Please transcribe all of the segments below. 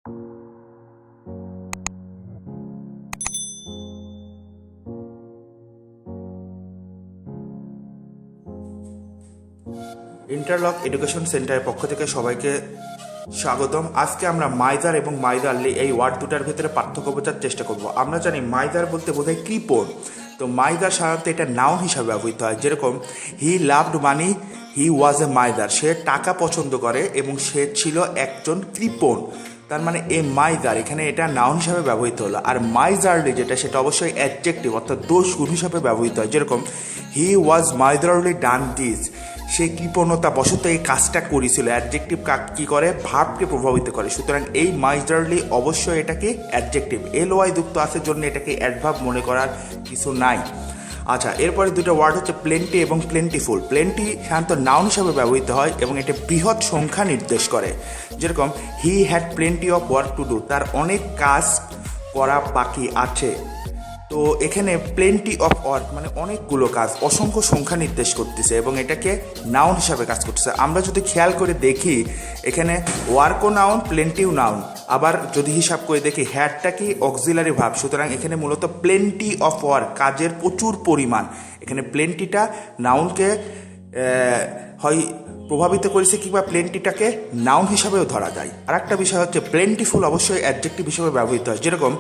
Interlock education সেন্টারের পক্ষ থেকে সবাইকে স্বাগতম। আজকে আমরা মাইদার এবং মাইদারলি এই ওয়ার্ড দুটার ভিতরে পার্থক্য বোঝার চেষ্টা করব। আমরা জানি মাইদার বলতে বোঝায় কৃপণ, তো মাইদার সাধারণত এটা নাউন হিসাবে ব্যবহৃত হয়। যেরকম হি লাভড মানি, হি ওয়াজ এ মাইদার, সে টাকা পছন্দ করে এবং সে ছিল একজন কৃপণ। তার মানে এ মাইদার এখানে এটা নাউন হিসাবে ব্যবহৃত হলো। আর মাইজারলি যেটা, সেটা অবশ্যই অ্যাডজেক্টিভ অর্থাৎ দোষ গুণ হিসাবে ব্যবহৃত হয়। যেরকম হি ওয়াজ মাইদারলি ডান দিস, সে কৃপণতা বশত এই কাজটা করেছিল। অ্যাডজেক্টিভ কী করে? ভার্বকে প্রভাবিত করে। সুতরাং এই মাইজারলি অবশ্যই এটাকে অ্যাডজেক্টিভ, এলওয়াই যুক্ত আছে জন্য এটাকে অ্যাডভার্ব মনে করার কিছু নাই। আচ্ছা, এরপরে দুটো ওয়ার্ড হচ্ছে প্লেন্টি এবং প্লেন্টিফুল। প্লেন্টি সাধারণত নাউন হিসাবে ব্যবহৃত হয় এবং এটা বৃহৎ সংখ্যা নির্দেশ করে। যেরকম he had plenty of work to do, তার অনেক কাজ করা বাকি আছে। তো এখানে প্লেন্টি অফ ওয়ার্ক মানে অনেকগুলো কাজ, অসংখ্য সংখ্যা নির্দেশ করতেছে এবং এটাকে নাউন হিসাবে কাজ করতেছে। আমরা যদি খেয়াল করে দেখি, এখানে ওয়ার্কও নাউন, প্লেন্টিও নাউন। আবার যদি হিসাব করে দেখি, হ্যাডটা কি অক্সিলারি ভার্ব, সুতরাং এখানে মূলত প্লেন্টি অফ ওয়ার্ক, কাজের প্রচুর পরিমাণ। এখানে প্লেন্টিটা নাউনকে হয় প্রভাবিত করেছে কিংবা প্লেন্টিটাকে নাউন হিসাবেও ধরা যায়। আর একটা বিষয় হচ্ছে প্লেন্টিফুল অবশ্যই অ্যাডজেক্টিভ হিসেবে ব্যবহৃত হয়। যেরকম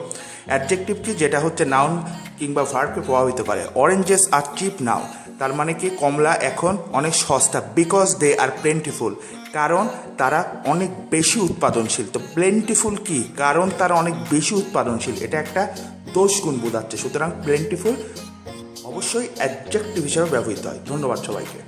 অ্যাডজেক্টিভ কি, যেটা হচ্ছে নাউন কিংবা ভার্বকে প্রভাবিত করে। অরেঞ্জেস আর চিপ নাও, তার মানে কি কমলা এখন অনেক সস্তা। বিকজ দে আর প্লেন্টিফুল, কারণ তারা অনেক বেশি উৎপাদনশীল। তো প্লেন্টিফুল কি, কারণ তারা অনেক বেশি উৎপাদনশীল, এটা একটা দোষ গুণ বোঝাচ্ছে। সুতরাং প্লেন্টিফুল অবশ্যই অ্যাডজেক্টিভ হিসেবে ব্যবহৃত হয়। ধন্যবাদ সবাইকে।